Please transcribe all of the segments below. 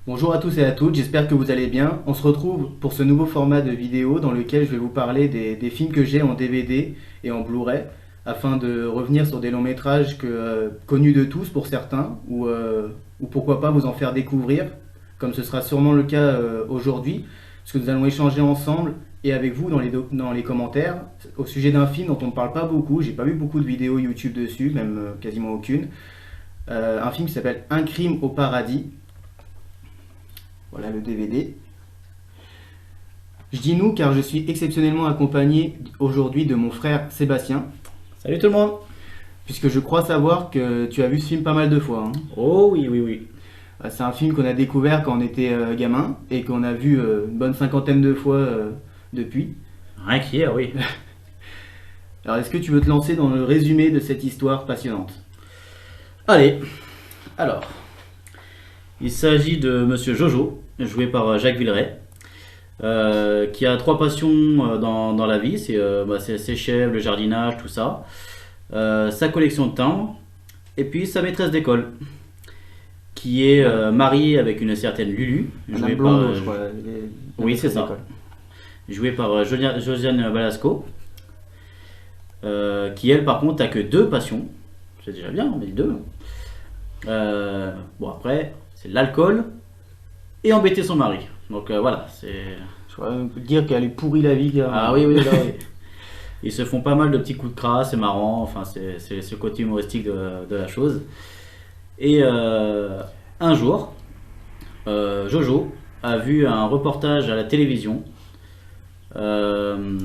Bonjour à tous et à toutes, j'espère que vous allez bien. On se retrouve pour ce nouveau format de vidéo dans lequel je vais vous parler des films que j'ai en DVD et en Blu-ray afin de revenir sur des longs métrages connus de tous pour certains ou pourquoi pas vous en faire découvrir comme ce sera sûrement le cas aujourd'hui parce que nous allons échanger ensemble et avec vous dans les commentaires au sujet d'un film dont on ne parle pas beaucoup. J'ai pas vu beaucoup de vidéos YouTube dessus, même quasiment aucune. Un film qui s'appelle Un crime au paradis. Voilà le DVD. Je dis nous car je suis exceptionnellement accompagné aujourd'hui de mon frère Sébastien, Salut tout le monde. puisque je crois savoir que tu as vu ce film pas mal de fois, hein. Oh oui, oui, oui. C'est un film qu'on a découvert quand on était gamin et qu'on a vu une bonne cinquantaine de fois depuis. Rien qu'hier, oui. Alors est-ce que tu veux te lancer dans le résumé de cette histoire passionnante? Allez, alors, il s'agit de Monsieur Jojo, joué par Jacques Villeray, qui a trois passions dans la vie, c'est ses chèvres, le jardinage, tout ça, sa collection de timbres, et puis sa maîtresse d'école, qui est mariée avec une certaine Lulu, Madame jouée par, Blondeau, je crois. oui, c'est ça, jouée par Josiane Balasco, qui elle par contre a que deux passions, c'est déjà bien, on a dit deux. Bon après, c'est l'alcool et embêter son mari. Donc voilà, c'est... Je crois on peut dire qu'elle est pourrie la vie, carrément. Ah oui, oui, là, oui. Ils se font pas mal de petits coups de crasse, c'est marrant, enfin c'est ce côté humoristique de la chose. Et un jour, Jojo a vu un reportage à la télévision. euh,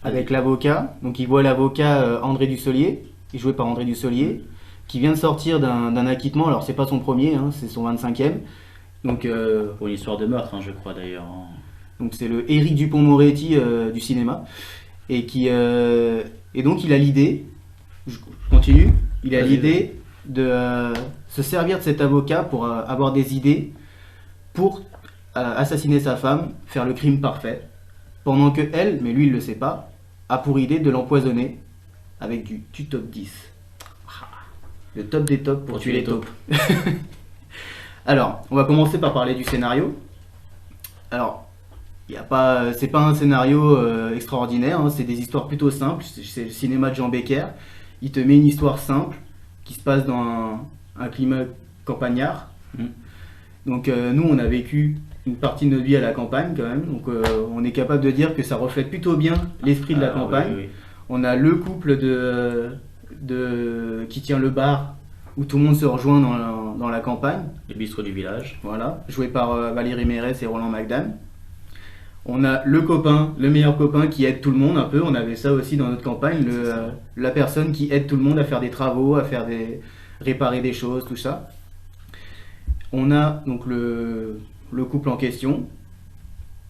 Avec l'avocat. Donc il voit l'avocat André Dussolier, qui est joué par André Dussolier, qui vient de sortir d'un acquittement. Alors c'est pas son premier, hein, c'est son 25e. Donc pour une histoire de meurtre, hein, je crois d'ailleurs. donc c'est le Éric Dupond-Moretti du cinéma. Et donc il a l'idée, je continue, il a Vas-y, l'idée de se servir de cet avocat pour avoir des idées pour assassiner sa femme, faire le crime parfait, pendant que elle, mais lui il le sait pas, a pour idée de l'empoisonner avec du top 10. Le top des tops pour tuer les taupes. Alors, on va commencer par parler du scénario. Alors, c'est pas un scénario extraordinaire, hein, c'est des histoires plutôt simples. C'est le cinéma de Jean Becker. Il te met une histoire simple qui se passe dans un climat campagnard. Mm. Donc nous, on a vécu une partie de notre vie à la campagne quand même. Donc on est capable de dire que ça reflète plutôt bien l'esprit de la campagne. Oui, oui. On a le couple qui tient le bar où tout le monde se rejoint dans la campagne. Les bistrots du village. Voilà, joué par Valérie Mérès et Roland McDan. On a le copain, le meilleur copain qui aide tout le monde un peu. On avait ça aussi dans notre campagne, la personne qui aide tout le monde à faire des travaux, réparer des choses, tout ça. On a donc le couple en question.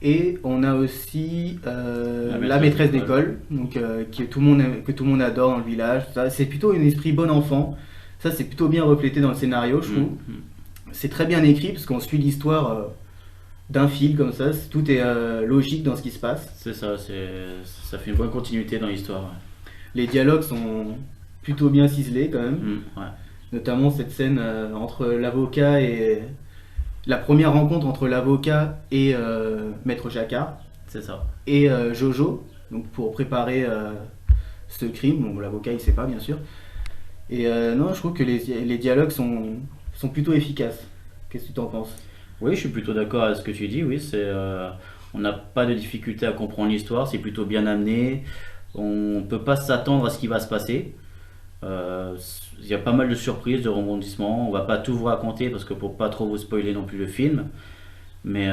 Et on a aussi la maîtresse d'école, donc que tout le monde adore dans le village. C'est plutôt un esprit bon enfant. Ça, c'est plutôt bien reflété dans le scénario, je trouve. C'est très bien écrit parce qu'on suit l'histoire d'un fil comme ça. Tout est logique dans ce qui se passe. C'est ça, ça fait une bonne continuité dans l'histoire. Les dialogues sont plutôt bien ciselés quand même. Ouais. Notamment cette scène entre l'avocat et... La première rencontre entre l'avocat et Maître Jacquard. C'est ça. Et Jojo, donc pour préparer ce crime. Bon, l'avocat il sait pas bien sûr. Et non, je trouve que les dialogues sont plutôt efficaces. Qu'est-ce que tu en penses? Oui, je suis plutôt d'accord avec ce que tu dis. Oui, on n'a pas de difficulté à comprendre l'histoire, c'est plutôt bien amené. On ne peut pas s'attendre à ce qui va se passer. Euh, Il y a pas mal de surprises, de rebondissements. On va pas tout vous raconter parce que pour pas trop vous spoiler non plus le film. Mais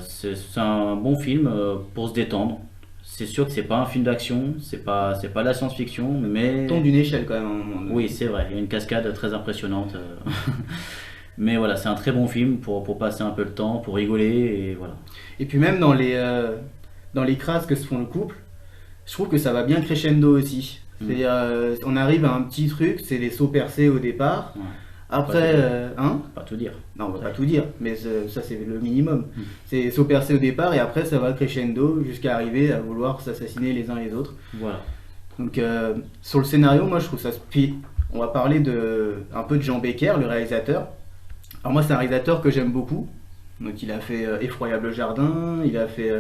c'est un bon film pour se détendre. C'est sûr que c'est pas un film d'action, c'est pas de la science-fiction, mais Tombe d'une échelle quand même à un moment donné. oui, c'est vrai. Il y a une cascade très impressionnante. Mais voilà, c'est un très bon film pour passer un peu le temps, pour rigoler et voilà. Et puis même dans les crasses que se font le couple, je trouve que ça va bien crescendo aussi. C'est-à-dire, on arrive à un petit truc, c'est les sauts percés au départ. Ouais. Après, hein? Pas tout dire. Non, on va pas tout dire, mais ça c'est le minimum. Mm. C'est sauts percés au départ et après ça va crescendo jusqu'à arriver à vouloir s'assassiner les uns les autres. Voilà. Donc sur le scénario, moi je trouve ça. Puis on va parler un peu de Jean Becker, le réalisateur. Alors moi c'est un réalisateur que j'aime beaucoup. Donc il a fait Effroyable Jardin, il a fait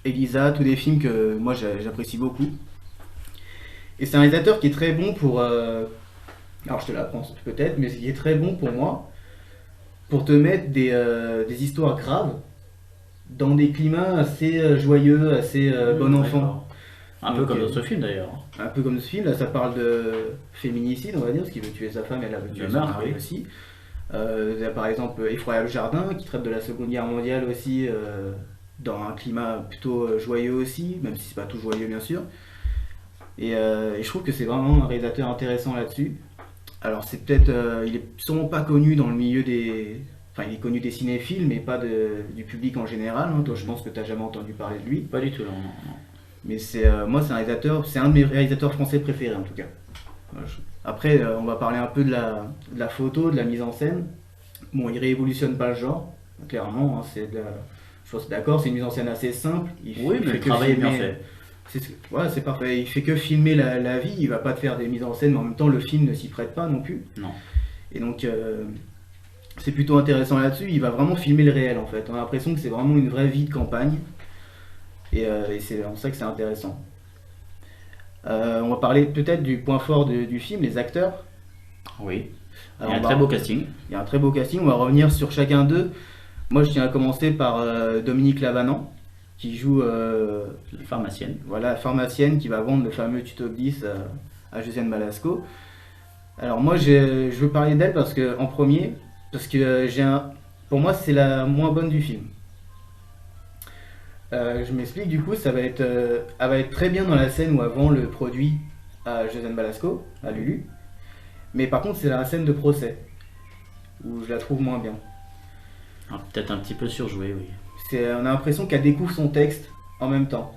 Elisa, tous des films que moi j'apprécie beaucoup. Et c'est un réalisateur qui est très bon pour... alors je te l'apprends peut-être, mais qui est très bon pour moi, pour te mettre des histoires graves dans des climats assez joyeux, assez bon enfant. D'accord. Un peu Donc, comme dans ce film d'ailleurs. un peu comme ce film, là ça parle de féminicide, on va dire, parce qu'il veut tuer sa femme, elle veut tuer Le son meurtre, mari oui. aussi. Il y a par exemple Effroyable Jardin, qui traite de la Seconde Guerre mondiale aussi, dans un climat plutôt joyeux aussi, même si c'est pas tout joyeux bien sûr. Et je trouve que c'est vraiment un réalisateur intéressant là-dessus. Alors c'est peut-être, il est sûrement pas connu dans le milieu des... Enfin il est connu des cinéphiles, mais pas du public en général, hein. Toi je pense que t'as jamais entendu parler de lui. Pas du tout, non, non, non. Mais moi c'est un réalisateur, c'est un de mes réalisateurs français préférés en tout cas. Après on va parler un peu de la photo, de la mise en scène. Bon il révolutionne pas le genre, clairement, hein, je pense d'accord, c'est une mise en scène assez simple. Oui, Il mais fait le que travail est bien filmer- fait. voilà, c'est parfait. Il fait que filmer la vie, il va pas te faire des mises en scène, mais en même temps le film ne s'y prête pas non plus. Non. Et donc c'est plutôt intéressant là-dessus. Il va vraiment filmer le réel en fait. On a l'impression que c'est vraiment une vraie vie de campagne. Et c'est en ça que c'est intéressant. On va parler peut-être du point fort du film, les acteurs. Oui. Il Alors, y a un très beau casting. il y a un très beau casting. On va revenir sur chacun d'eux. Moi, je tiens à commencer par Dominique Lavanant, qui joue La pharmacienne. voilà, la pharmacienne qui va vendre le fameux Tutoc 10 à Josiane Balasco. Alors moi, je veux parler d'elle en premier, parce que pour moi, c'est la moins bonne du film. Je m'explique, du coup, elle va être très bien dans la scène où elle vend le produit à Josiane Balasco, à Lulu. Mais par contre, c'est la scène de procès, où je la trouve moins bien. Ah, peut-être un petit peu surjoué, oui. On a l'impression qu'elle découvre son texte en même temps.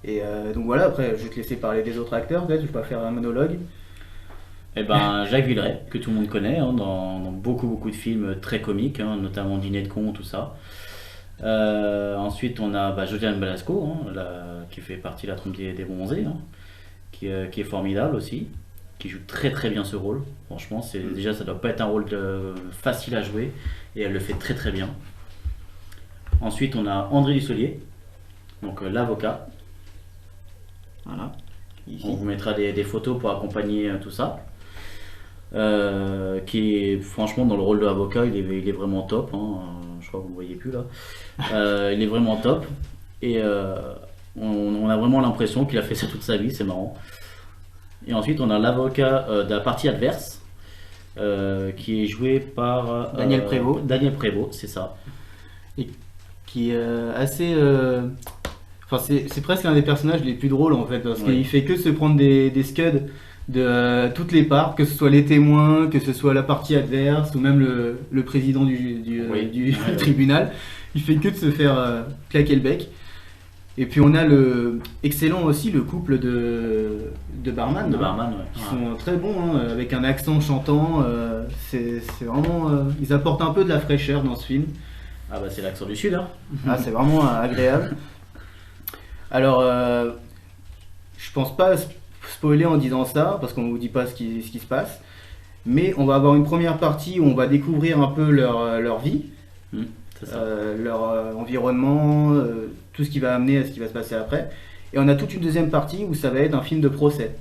Et donc voilà, après, je vais te laisser parler des autres acteurs, peut-être, je vais pas faire un monologue. Eh ben, Jacques Villeray, que tout le monde connaît, hein, dans beaucoup de films très comiques, hein, notamment Dîner de con, tout ça. Ensuite, on a Josiane Balasco, hein, qui fait partie de la trompe des bronzés, hein, qui est formidable aussi, qui joue très bien ce rôle. Franchement, déjà ça doit pas être un rôle facile à jouer, et elle le fait très bien. Ensuite, on a André Dussolier, donc l'avocat. Voilà. Ici. On vous mettra des photos pour accompagner tout ça. Qui est franchement dans le rôle de l'avocat, il est vraiment top, hein. Je crois que vous ne voyez plus là. Il est vraiment top et on a vraiment l'impression qu'il a fait ça toute sa vie, c'est marrant. Et ensuite on a l'avocat de la partie adverse qui est joué par Daniel Prévost. Daniel Prévost, c'est ça. Et qui est assez... Enfin, c'est presque un des personnages les plus drôles en fait, parce Oui. qu'il fait que se prendre des scuds de toutes les parts, que ce soit les témoins, que ce soit la partie adverse, ou même le président du Oui. Ouais. tribunal. Il fait que de se faire claquer le bec. Et puis on a excellent aussi le couple de barman, De hein, barman, ouais. qui sont très bons, hein, avec un accent chantant. C'est vraiment... ils apportent un peu de la fraîcheur dans ce film. Ah bah c'est l'accent du sud, hein. Ah, c'est vraiment agréable. Alors, je pense pas spoiler en disant ça, parce qu'on ne vous dit pas ce qui se passe. Mais on va avoir une première partie où on va découvrir un peu leur vie, C'est ça. leur environnement, tout ce qui va amener à ce qui va se passer après. Et on a toute une deuxième partie où ça va être un film de procès.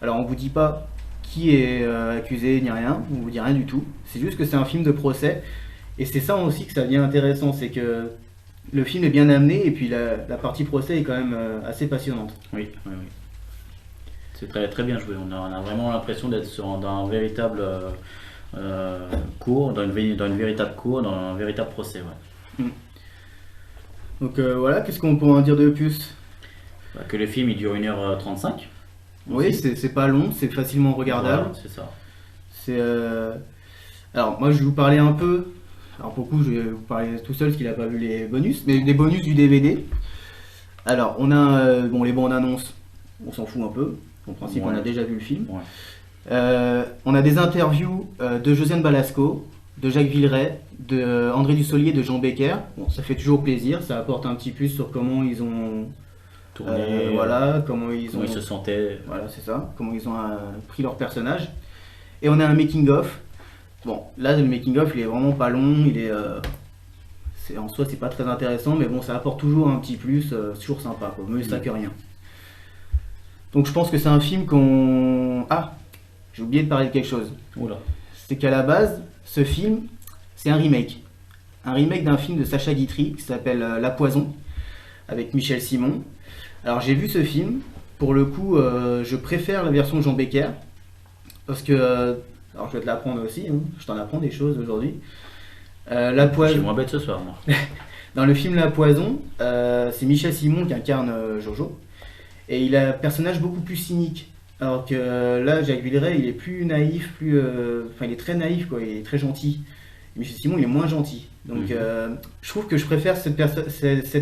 Alors on vous dit pas qui est accusé ni rien, on vous dit rien du tout. C'est juste que c'est un film de procès. Et c'est ça aussi que ça devient intéressant, c'est que le film est bien amené et puis la partie procès est quand même assez passionnante. Oui. C'est très bien joué. On a vraiment l'impression d'être dans un véritable cours, dans une véritable cour, dans un véritable procès. Ouais. Donc voilà, qu'est-ce qu'on peut en dire de plus? Que le film il dure 1h35. Oui, c'est pas long, c'est facilement regardable. Voilà, c'est ça. Alors moi je vais vous parler un peu, alors pour le coup je vais vous parler tout seul parce qu'il n'a pas vu les bonus, mais les bonus du DVD. Alors on a les bandes annonces, on s'en fout un peu, en principe Ouais. on a déjà vu le film. Ouais. On a des interviews de Josiane Balasco, de Jacques Villeray, de André Dussolier, de Jean Becker. Bon, ça fait toujours plaisir, ça apporte un petit plus sur comment ils ont Tourné, voilà, comment ils comment ont il se sentait. voilà, c'est ça, comment ils ont pris leur personnage. Et on a un making of Bon, là le making of il est vraiment pas long, en soi c'est pas très intéressant, mais bon ça apporte toujours un petit plus, c'est toujours sympa quoi, mieux ça que rien. Donc je pense que c'est un film qu'on... Ah, j'ai oublié de parler de quelque chose. Oula. C'est qu'à la base, ce film, c'est un remake. Un remake d'un film de Sacha Guitry qui s'appelle La Poison, avec Michel Simon. Alors j'ai vu ce film, pour le coup je préfère la version de Jean Becker, parce que... alors je vais te l'apprendre aussi, hein, je t'en apprends des choses aujourd'hui. La Je Poison... suis moins bête ce soir, moi. Dans le film La Poison, c'est Michel Simon qui incarne Jojo. Et il a un personnage beaucoup plus cynique. Alors que là, Jacques Villeray, il est plus naïf, enfin il est très naïf, quoi, il est très gentil. Et Michel Simon, il est moins gentil. Donc je trouve que je préfère cette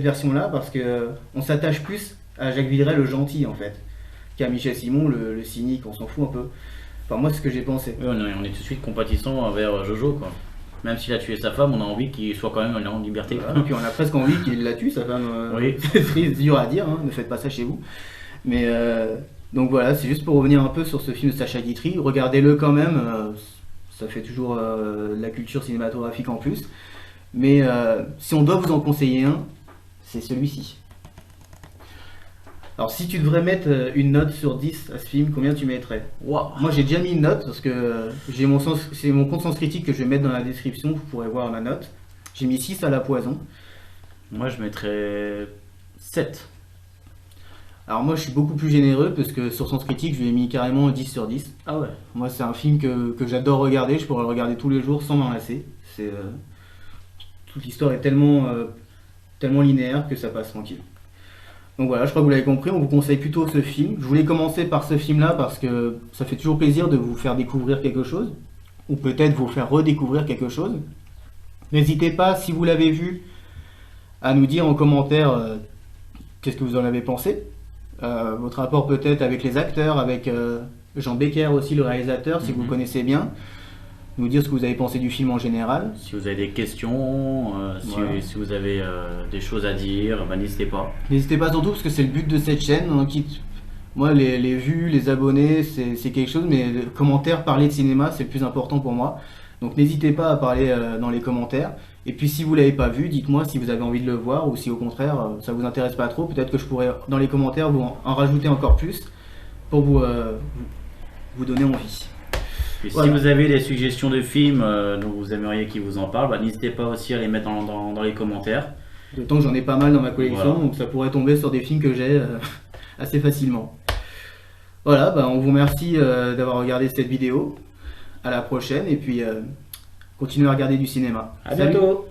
version-là parce que on s'attache plus à Jacques Villeray, le gentil, en fait, qu'à Michel Simon, le cynique, on s'en fout un peu. Enfin moi, c'est ce que j'ai pensé. Oui, on est tout de suite compatissant envers Jojo, quoi. Même s'il a tué sa femme, on a envie qu'il soit quand même en liberté. Voilà. Et puis on a presque envie qu'il la tue, sa femme. Oui. C'est dur à dire, hein, ne faites pas ça chez vous. Mais donc voilà, c'est juste pour revenir un peu sur ce film de Sacha Guitry. Regardez-le quand même, ça fait toujours de la culture cinématographique en plus. Mais si on doit vous en conseiller un, c'est celui-ci. Alors si tu devrais mettre une note sur 10 à ce film, combien tu mettrais? Waouh. Moi j'ai déjà mis une note parce que c'est mon compte Sens Critique que je vais mettre dans la description, vous pourrez voir ma note. J'ai mis 6 à La Poison. Moi, je mettrais 7. Alors moi je suis beaucoup plus généreux parce que sur Sens Critique je lui ai mis carrément 10 sur 10. Ah ouais. Moi c'est un film que j'adore regarder, je pourrais le regarder tous les jours sans m'en lasser. Toute l'histoire est tellement linéaire que ça passe tranquille. Donc voilà, je crois que vous l'avez compris, on vous conseille plutôt ce film. Je voulais commencer par ce film-là parce que ça fait toujours plaisir de vous faire découvrir quelque chose, ou peut-être vous faire redécouvrir quelque chose. N'hésitez pas, si vous l'avez vu, à nous dire en commentaire qu'est-ce que vous en avez pensé. Votre rapport peut-être avec les acteurs, avec Jean Becker aussi, le réalisateur, si vous le connaissez bien. Nous dire ce que vous avez pensé du film en général. Si vous avez des questions, Voilà. si vous avez des choses à dire, bah, n'hésitez pas. N'hésitez pas surtout parce que c'est le but de cette chaîne. Hein, moi, les vues, les abonnés, c'est quelque chose, mais les commentaires, parler de cinéma, c'est le plus important pour moi. Donc n'hésitez pas à parler dans les commentaires. Et puis si vous l'avez pas vu, dites-moi si vous avez envie de le voir ou si au contraire ça vous intéresse pas trop. Peut-être que je pourrais dans les commentaires vous en rajouter encore plus pour vous donner envie. Et Voilà. si vous avez des suggestions de films dont vous aimeriez qu'ils vous en parlent, bah, n'hésitez pas aussi à les mettre dans les commentaires. D'autant que j'en ai pas mal dans ma collection, Voilà. donc ça pourrait tomber sur des films que j'ai assez facilement. Voilà, bah, on vous remercie d'avoir regardé cette vidéo. À la prochaine et puis continuez à regarder du cinéma. À Salut. bientôt!